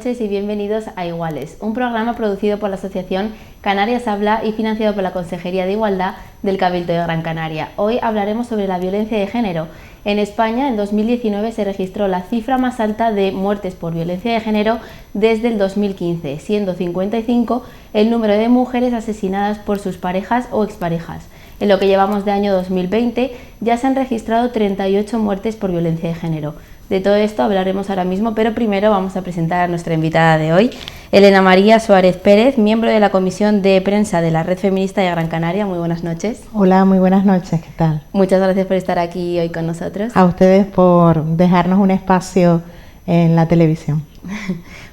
noches y bienvenidos a Iguales, un programa producido por la Asociación Canarias Habla y financiado por la Consejería de Igualdad del Cabildo de Gran Canaria. Hoy hablaremos sobre la violencia de género. En España, en 2019, se registró la cifra más alta de muertes por violencia de género desde el 2015, siendo 55 el número de mujeres asesinadas por sus parejas o exparejas. En lo que llevamos de año 2020, ya se han registrado 38 muertes por violencia de género. De todo esto hablaremos ahora mismo, pero primero vamos a presentar a nuestra invitada de hoy, Elena María Suárez Pérez, miembro de la Comisión de Prensa de la Red Feminista de Gran Canaria. Muy buenas noches. Hola, muy buenas noches, ¿qué tal? Muchas gracias por estar aquí hoy con nosotros. A ustedes por dejarnos un espacio en la televisión.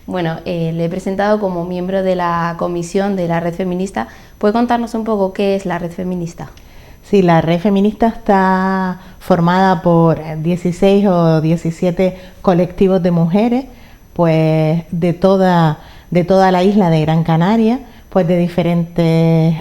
Bueno, le he presentado como miembro de la Comisión de la Red Feminista. ¿Puede contarnos un poco qué es la Red Feminista? Sí, la Red Feminista está formada por 16 o 17 colectivos de mujeres, pues de toda la isla de Gran Canaria, pues de diferentes,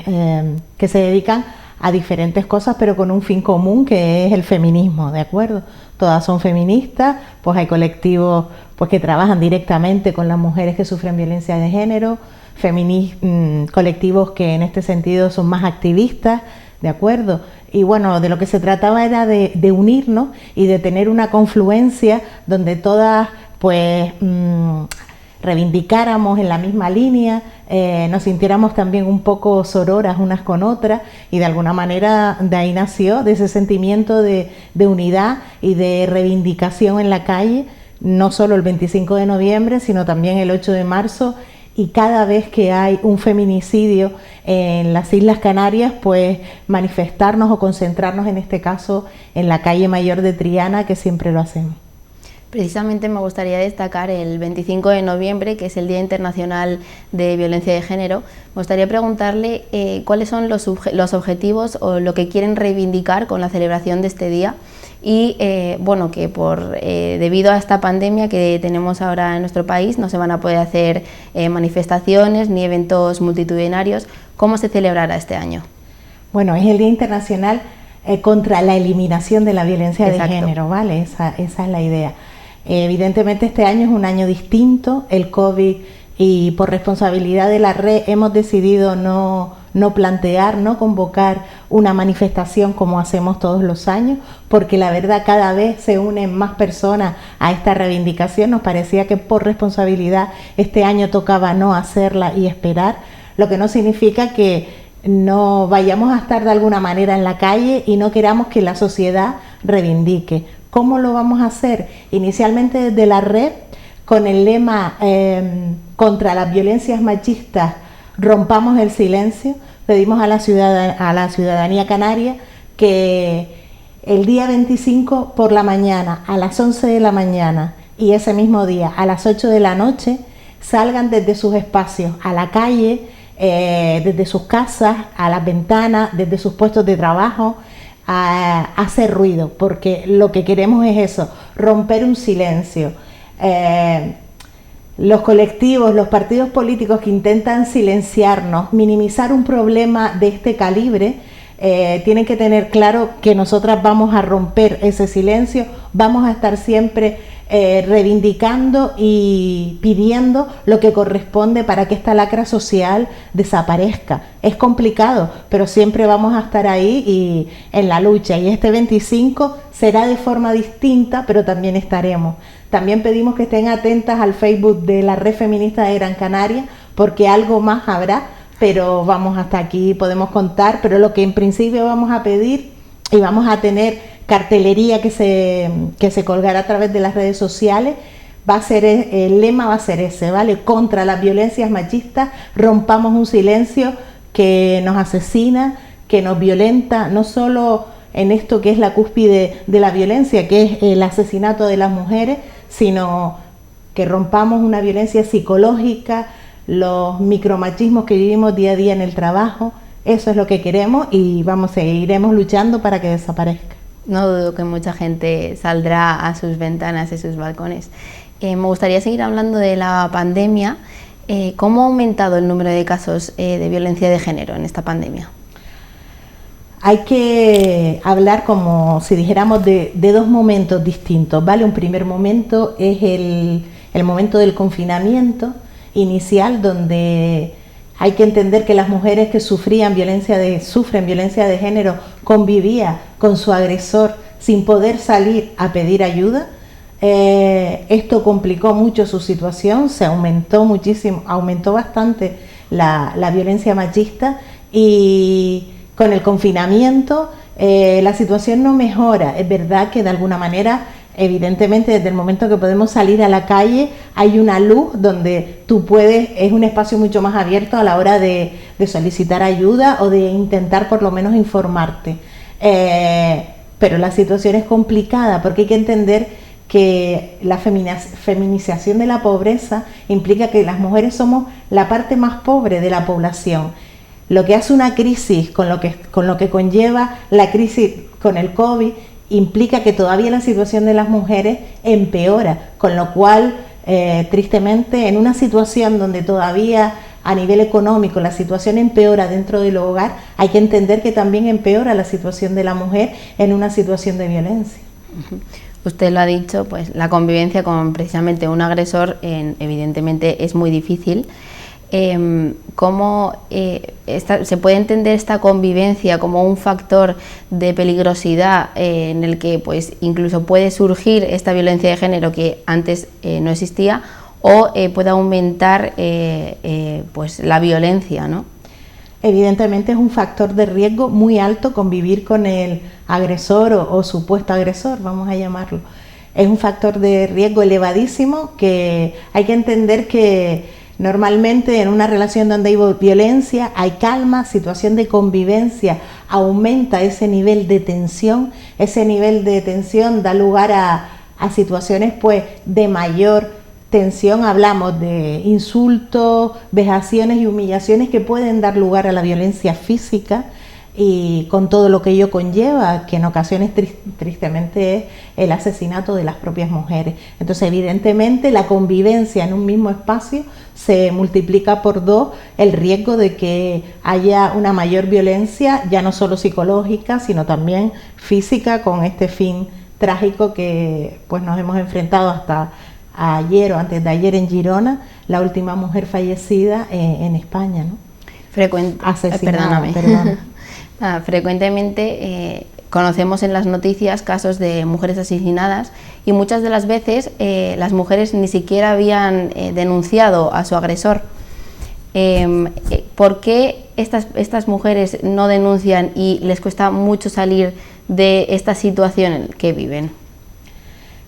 que se dedican a diferentes cosas, pero con un fin común que es el feminismo, ¿de acuerdo? Todas son feministas, pues hay colectivos pues que trabajan directamente con las mujeres que sufren violencia de género, colectivos que en este sentido son más activistas, ¿de acuerdo? Y bueno, de lo que se trataba era de unirnos y de tener una confluencia donde todas pues reivindicáramos en la misma línea, nos sintiéramos también un poco sororas unas con otras, y de alguna manera de ahí nació, de ese sentimiento de unidad y de reivindicación en la calle, no solo el 25 de noviembre, sino también el 8 de marzo, y cada vez que hay un feminicidio en las Islas Canarias, pues manifestarnos o concentrarnos en este caso en la calle Mayor de Triana, que siempre lo hacemos. Precisamente me gustaría destacar el 25 de noviembre, que es el Día Internacional de Violencia de Género. Me gustaría preguntarle cuáles son los objetivos o lo que quieren reivindicar con la celebración de este día y bueno, que debido a esta pandemia que tenemos ahora en nuestro país no se van a poder hacer manifestaciones ni eventos multitudinarios. ¿Cómo se celebrará este año? Bueno, es el Día Internacional contra la eliminación de la violencia Exacto. de género, ¿vale? Esa es la idea. Evidentemente este año es un año distinto, el COVID, y por responsabilidad de la red hemos decidido no plantear, no convocar una manifestación como hacemos todos los años, porque la verdad cada vez se unen más personas a esta reivindicación. Nos parecía que por responsabilidad este año tocaba no hacerla y esperar, lo que no significa que no vayamos a estar de alguna manera en la calle y no queramos que la sociedad reivindique. ¿Cómo lo vamos a hacer? Inicialmente desde la red, con el lema contra las violencias machistas, rompamos el silencio. Pedimos a la ciudadanía canaria que el día 25 por la mañana, a las 11 de la mañana, y ese mismo día a las 8 de la noche, salgan desde sus espacios a la calle, desde sus casas, a las ventanas, desde sus puestos de trabajo, a hacer ruido, porque lo que queremos es eso, romper un silencio. Los colectivos, los partidos políticos que intentan silenciarnos, minimizar un problema de este calibre, tienen que tener claro que nosotras vamos a romper ese silencio, vamos a estar siempre reivindicando y pidiendo lo que corresponde para que esta lacra social desaparezca. Es complicado, pero siempre vamos a estar ahí y en la lucha, y este 25 será de forma distinta, pero también estaremos. También pedimos que estén atentas al Facebook de la Red Feminista de Gran Canaria, porque algo más habrá, pero vamos, hasta aquí podemos contar. Pero lo que en principio vamos a pedir, y vamos a tener cartelería que se colgará a través de las redes sociales, va a ser, el lema va a ser ese, ¿vale? Contra las violencias machistas, rompamos un silencio que nos asesina, que nos violenta, no solo en esto que es la cúspide de la violencia, que es el asesinato de las mujeres, sino que rompamos una violencia psicológica, los micromachismos que vivimos día a día en el trabajo. Eso es lo que queremos y seguiremos luchando para que desaparezca. No dudo que mucha gente saldrá a sus ventanas y sus balcones. Me gustaría seguir hablando de la pandemia. ¿Cómo ha aumentado el número de casos de violencia de género en esta pandemia? Hay que hablar como si dijéramos de dos momentos distintos, ¿vale? Un primer momento es el el momento del confinamiento inicial, donde hay que entender que las mujeres que sufren violencia de género convivían con su agresor sin poder salir a pedir ayuda. Esto complicó mucho su situación, se aumentó bastante la violencia machista, y con el confinamiento la situación no mejora. Es verdad que de alguna manera, evidentemente, desde el momento que podemos salir a la calle hay una luz donde tú puedes, es un espacio mucho más abierto a la hora de solicitar ayuda o de intentar por lo menos informarte. Pero la situación es complicada, porque hay que entender que la feminización de la pobreza implica que las mujeres somos la parte más pobre de la población. Lo que hace una crisis con lo que conlleva la crisis con el COVID implica que todavía la situación de las mujeres empeora, con lo cual, tristemente, en una situación donde todavía a nivel económico la situación empeora dentro del hogar, hay que entender que también empeora la situación de la mujer en una situación de violencia. Usted lo ha dicho, pues la convivencia con precisamente un agresor evidentemente es muy difícil. ¿Cómo se puede entender esta convivencia como un factor de peligrosidad en el que pues incluso puede surgir esta violencia de género que antes no existía, o puede aumentar pues la violencia, ¿no? Evidentemente es un factor de riesgo muy alto convivir con el agresor o supuesto agresor, vamos a llamarlo. Es un factor de riesgo elevadísimo, que hay que entender que normalmente en una relación donde hay violencia hay calma, situación de convivencia, aumenta ese nivel de tensión. Ese nivel de tensión da lugar a situaciones pues de mayor tensión. Hablamos de insultos, vejaciones y humillaciones que pueden dar lugar a la violencia física, y con todo lo que ello conlleva, que en ocasiones tristemente es el asesinato de las propias mujeres. Entonces, evidentemente, la convivencia en un mismo espacio se multiplica por 2 el riesgo de que haya una mayor violencia, ya no solo psicológica, sino también física, con este fin trágico que pues nos hemos enfrentado hasta ayer o antes de ayer en Girona, la última mujer fallecida en España, ¿no? Asesinada, perdón. Frecuentemente conocemos en las noticias casos de mujeres asesinadas, y muchas de las veces las mujeres ni siquiera habían denunciado a su agresor. ¿Por qué estas mujeres no denuncian y les cuesta mucho salir de esta situación que viven?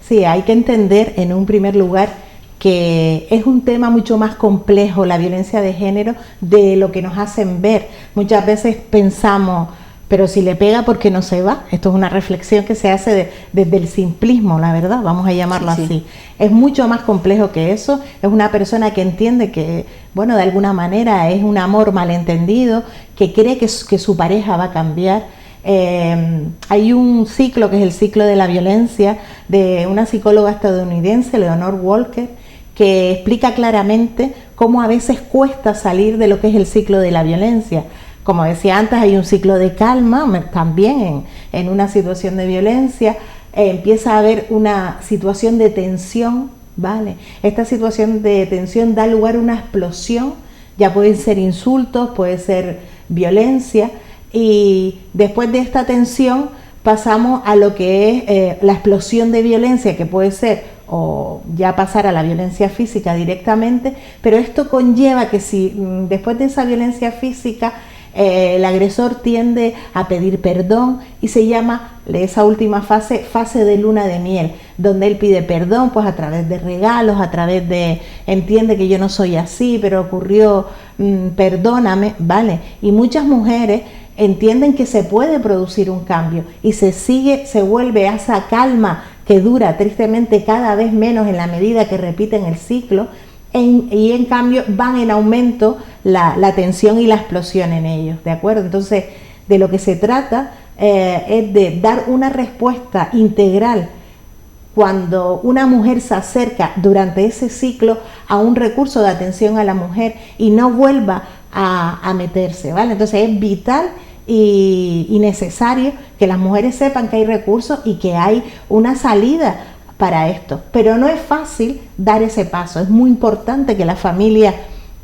Sí, hay que entender en un primer lugar que es un tema mucho más complejo la violencia de género de lo que nos hacen ver. Muchas veces pensamos, pero si le pega, ¿por qué no se va? Esto es una reflexión que se hace desde el simplismo, la verdad, vamos a llamarlo así. Es mucho más complejo que eso. Es una persona que entiende que, bueno, de alguna manera es un amor malentendido, que cree que su pareja va a cambiar. Hay un ciclo que es el ciclo de la violencia de una psicóloga estadounidense, Leonore Walker, que explica claramente cómo a veces cuesta salir de lo que es el ciclo de la violencia. Como decía antes, hay un ciclo de calma, también en una situación de violencia empieza a haber una situación de tensión, ¿vale? Esta situación de tensión da lugar a una explosión, ya pueden ser insultos, puede ser violencia, y después de esta tensión pasamos a lo que es la explosión de violencia, que puede ser o ya pasar a la violencia física directamente, pero esto conlleva que si después de esa violencia física el agresor tiende a pedir perdón, y se llama esa última fase de luna de miel, donde él pide perdón pues a través de regalos, a través de entiende que yo no soy así, pero ocurrió, perdóname, ¿vale? Y muchas mujeres entienden que se puede producir un cambio y se vuelve a esa calma que dura tristemente cada vez menos en la medida que repiten el ciclo, y en cambio van en aumento la tensión y la explosión en ellos, ¿de acuerdo? Entonces, de lo que se trata es de dar una respuesta integral cuando una mujer se acerca durante ese ciclo a un recurso de atención a la mujer y no vuelva a meterse, ¿vale? Entonces es vital y necesario que las mujeres sepan que hay recursos y que hay una salida para esto. Pero no es fácil dar ese paso. Es muy importante que la familia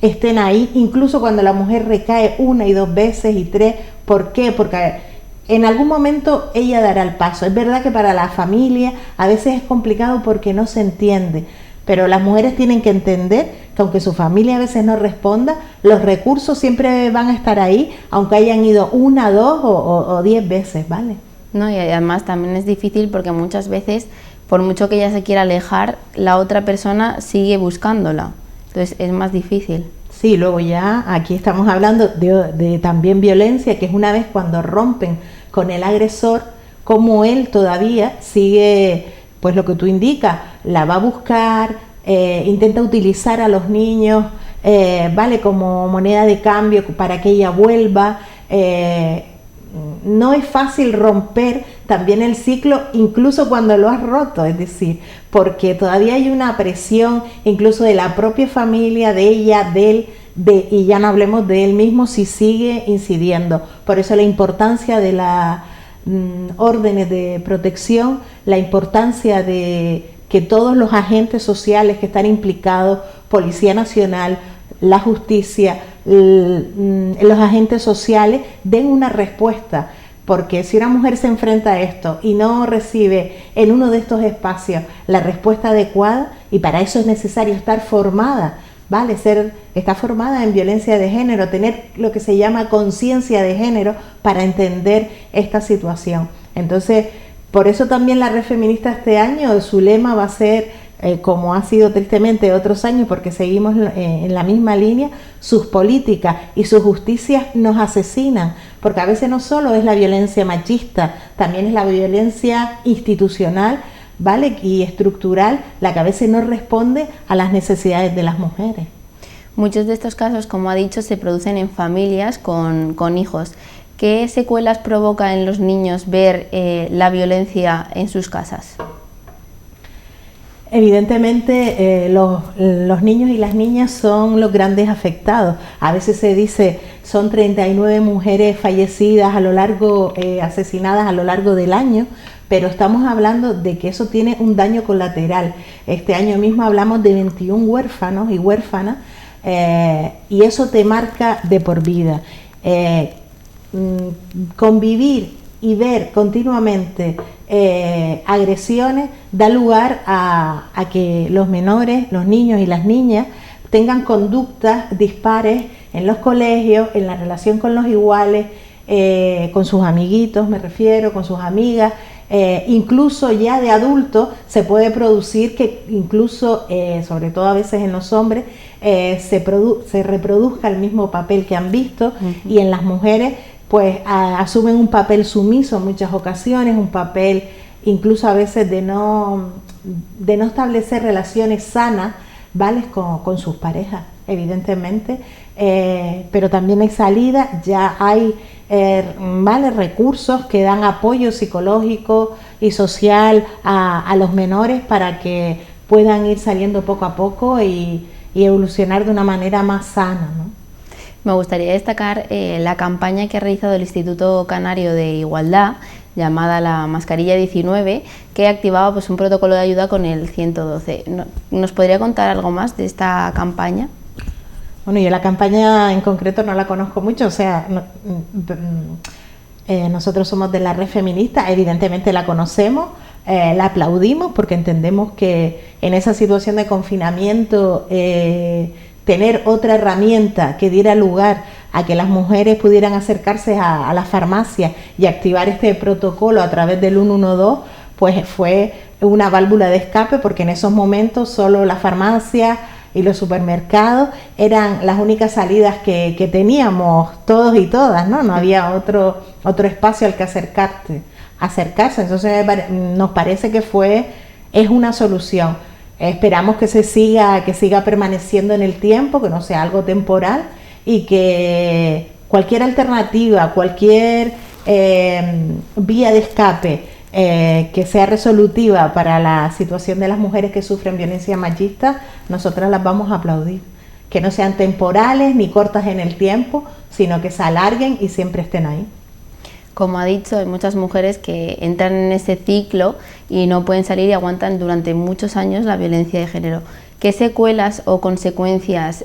estén ahí, incluso cuando la mujer recae 1 y 2 veces y 3. ¿Por qué? Porque en algún momento ella dará el paso. Es verdad que para la familia a veces es complicado porque no se entiende, pero las mujeres tienen que entender que aunque su familia a veces no responda, los recursos siempre van a estar ahí, aunque hayan ido 1, 2 o 10 veces, ¿vale? No, y además también es difícil porque muchas veces, por mucho que ella se quiera alejar, la otra persona sigue buscándola. Entonces es más difícil. Sí, luego ya aquí estamos hablando de también violencia, que es una vez cuando rompen con el agresor, como él todavía sigue, pues lo que tú indicas, la va a buscar, intenta utilizar a los niños, vale, como moneda de cambio para que ella vuelva. No es fácil romper también el ciclo, incluso cuando lo has roto, es decir, porque todavía hay una presión, incluso de la propia familia, de ella, de él, y ya no hablemos de él mismo si sigue incidiendo. Por eso la importancia de las órdenes de protección, la importancia de que todos los agentes sociales que están implicados, Policía Nacional, la justicia, los agentes sociales den una respuesta, porque si una mujer se enfrenta a esto y no recibe en uno de estos espacios la respuesta adecuada, y para eso es necesario estar formada, ¿vale? Estar formada en violencia de género, tener lo que se llama conciencia de género para entender esta situación. Entonces, por eso también la Red Feminista este año, su lema va a ser, como ha sido tristemente otros años, porque seguimos en la misma línea, sus políticas y sus justicias nos asesinan, porque a veces no solo es la violencia machista, también es la violencia institucional, ¿vale? Y estructural, la que a veces no responde a las necesidades de las mujeres. Muchos de estos casos, como ha dicho, se producen en familias con hijos. ¿Qué secuelas provoca en los niños ver la violencia en sus casas? Evidentemente los niños y las niñas son los grandes afectados. A veces se dice son 39 mujeres fallecidas asesinadas a lo largo del año, pero estamos hablando de que eso tiene un daño colateral. Este año mismo hablamos de 21 huérfanos y huérfanas, y eso te marca de por vida. Convivir y ver continuamente agresiones da lugar a que los menores, los niños y las niñas tengan conductas dispares en los colegios, en la relación con los iguales, con sus amiguitos, me refiero, con sus amigas. Incluso ya de adultos se puede producir que incluso, sobre todo a veces en los hombres, se reproduzca el mismo papel que han visto. Y en las mujeres pues asumen un papel sumiso en muchas ocasiones, un papel incluso a veces de no establecer relaciones sanas, ¿vale? con sus parejas, evidentemente, pero también hay salida, ya hay ¿vale? recursos que dan apoyo psicológico y social a los menores para que puedan ir saliendo poco a poco y evolucionar de una manera más sana, ¿no? Me gustaría destacar la campaña que ha realizado el Instituto Canario de Igualdad, llamada la Mascarilla 19, que activaba pues un protocolo de ayuda con el 112. ¿Nos podría contar algo más de esta campaña? Bueno, yo la campaña en concreto no la conozco mucho, o sea, nosotros somos de la Red Feminista, evidentemente la conocemos, la aplaudimos porque entendemos que en esa situación de confinamiento tener otra herramienta que diera lugar a que las mujeres pudieran acercarse a las farmacias y activar este protocolo a través del 112, pues fue una válvula de escape, porque en esos momentos solo las farmacias y los supermercados eran las únicas salidas que teníamos todos y todas, ¿no? No había otro espacio al que acercarse. Entonces nos parece que es una solución. Esperamos que siga permaneciendo en el tiempo, que no sea algo temporal, y que cualquier alternativa, cualquier vía de escape que sea resolutiva para la situación de las mujeres que sufren violencia machista, nosotras las vamos a aplaudir. Que no sean temporales ni cortas en el tiempo, sino que se alarguen y siempre estén ahí. Como ha dicho, hay muchas mujeres que entran en ese ciclo y no pueden salir y aguantan durante muchos años la violencia de género. ¿Qué secuelas o consecuencias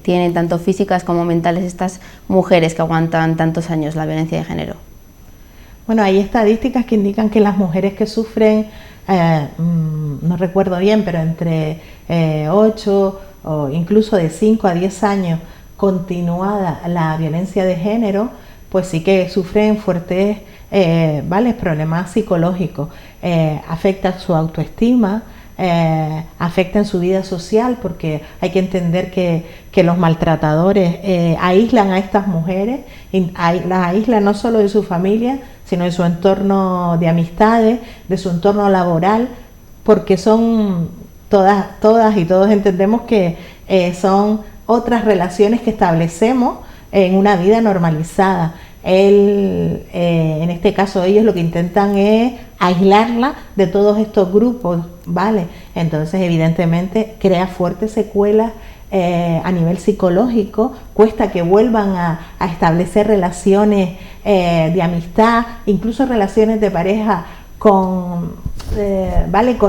tienen tanto físicas como mentales estas mujeres que aguantan tantos años la violencia de género? Bueno, hay estadísticas que indican que las mujeres que sufren, no recuerdo bien, pero entre 8 o incluso de 5 a 10 años continuada la violencia de género, pues sí que sufren fuertes problemas psicológicos, afecta su autoestima, afecta en su vida social, porque hay que entender que los maltratadores aíslan a estas mujeres, las aíslan no solo de su familia, sino de su entorno de amistades, de su entorno laboral, porque son todas y todos entendemos que son otras relaciones que establecemos en una vida normalizada. En este caso ellos lo que intentan es aislarla de todos estos grupos, ¿vale? Entonces evidentemente crea fuertes secuelas a nivel psicológico, cuesta que vuelvan a establecer relaciones de amistad, incluso relaciones de pareja con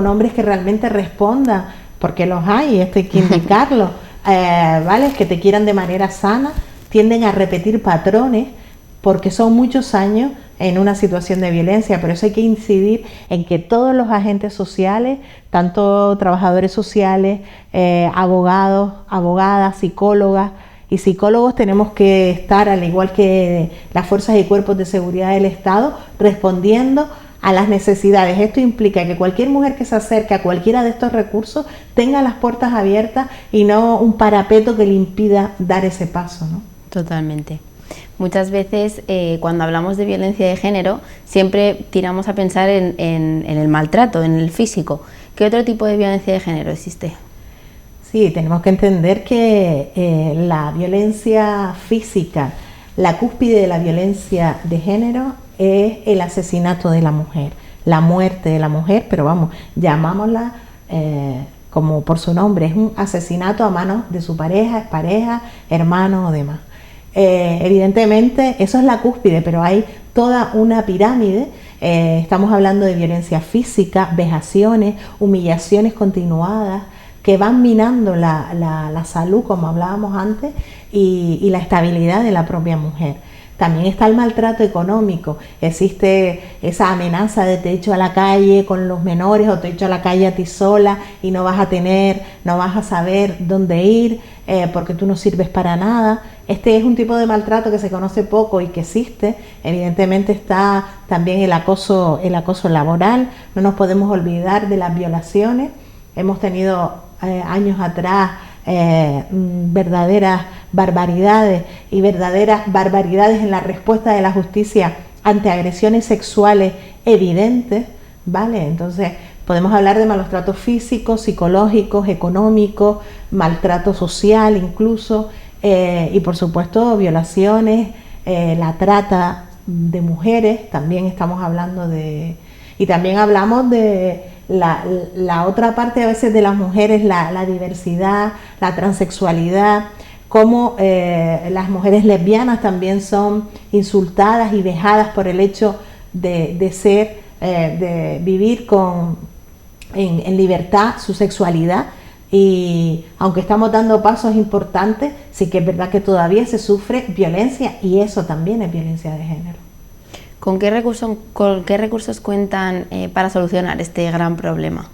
hombres que realmente respondan, porque los hay, esto hay que indicarlo, que te quieran de manera sana, tienden a repetir patrones porque son muchos años en una situación de violencia. Por eso hay que incidir en que todos los agentes sociales, tanto trabajadores sociales, abogados, abogadas, psicólogas y psicólogos, tenemos que estar, al igual que las fuerzas y cuerpos de seguridad del Estado, respondiendo a las necesidades. Esto implica que cualquier mujer que se acerque a cualquiera de estos recursos tenga las puertas abiertas y no un parapeto que le impida dar ese paso, ¿no? Totalmente. Muchas veces cuando hablamos de violencia de género siempre tiramos a pensar en el maltrato, en el físico. ¿Qué otro tipo de violencia de género existe? Sí, tenemos que entender que la violencia física, la cúspide de la violencia de género es el asesinato de la mujer, la muerte de la mujer, pero vamos, llamámosla como por su nombre, es un asesinato a manos de su pareja, expareja, hermano o demás. Evidentemente eso es la cúspide, pero hay toda una pirámide. Estamos hablando de violencia física, vejaciones, humillaciones continuadas que van minando la salud, como hablábamos antes, y la estabilidad de la propia mujer. También está el maltrato económico, existe esa amenaza de te echo a la calle con los menores o te echo a la calle a ti sola y no vas a saber dónde ir porque tú no sirves para nada. Este es un tipo de maltrato que se conoce poco y que existe. Evidentemente está también el acoso laboral, no nos podemos olvidar de las violaciones. Hemos tenido años atrás verdaderas barbaridades en la respuesta de la justicia ante agresiones sexuales evidentes, ¿vale? Entonces podemos hablar de malos tratos físicos, psicológicos, económicos, maltrato social incluso, y por supuesto violaciones, la trata de mujeres, también estamos hablando de, y también hablamos de la otra parte a veces de las mujeres, la diversidad, la transexualidad, cómo las mujeres lesbianas también son insultadas y vejadas por el hecho de vivir en libertad su sexualidad. Y aunque estamos dando pasos importantes, sí que es verdad que todavía se sufre violencia, y eso también es violencia de género. ¿Con qué recursos cuentan para solucionar este gran problema?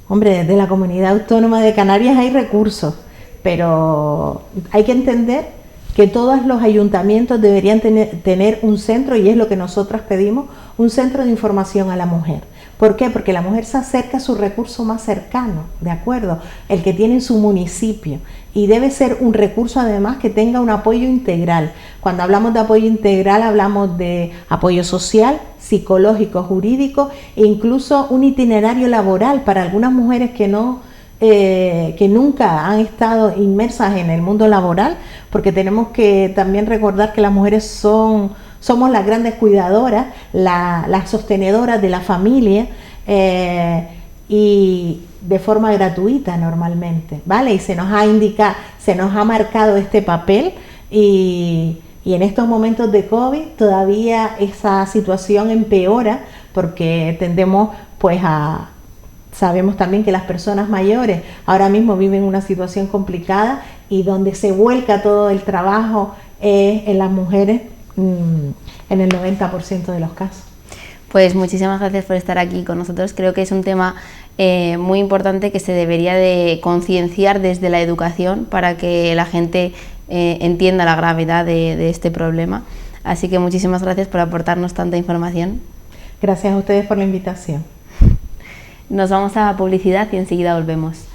Hombre, desde la Comunidad Autónoma de Canarias hay recursos, pero hay que entender que todos los ayuntamientos deberían tener un centro, y es lo que nosotras pedimos, un centro de información a la mujer. ¿Por qué? Porque la mujer se acerca a su recurso más cercano, ¿de acuerdo? El que tiene en su municipio, y debe ser un recurso además que tenga un apoyo integral. Cuando hablamos de apoyo integral hablamos de apoyo social, psicológico, jurídico e incluso un itinerario laboral para algunas mujeres que nunca han estado inmersas en el mundo laboral, porque tenemos que también recordar que las mujeres somos las grandes cuidadoras, las sostenedoras de la familia, y de forma gratuita normalmente, ¿vale? Y se nos ha marcado este papel, y Y en estos momentos de COVID todavía esa situación empeora porque tendemos pues sabemos también que las personas mayores ahora mismo viven una situación complicada y donde se vuelca todo el trabajo en las mujeres en el 90% de los casos. Pues muchísimas gracias por estar aquí con nosotros. Creo que es un tema muy importante que se debería de concienciar desde la educación para que la gente entienda la gravedad de este problema. Así que muchísimas gracias por aportarnos tanta información. Gracias a ustedes por la invitación. Nos vamos a publicidad y enseguida volvemos.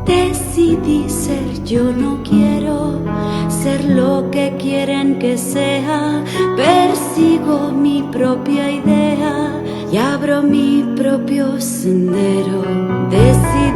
Decidí ser, yo no quiero ser lo que quieren que sea. Persigo mi propia idea y abro mi propio sendero. Decidí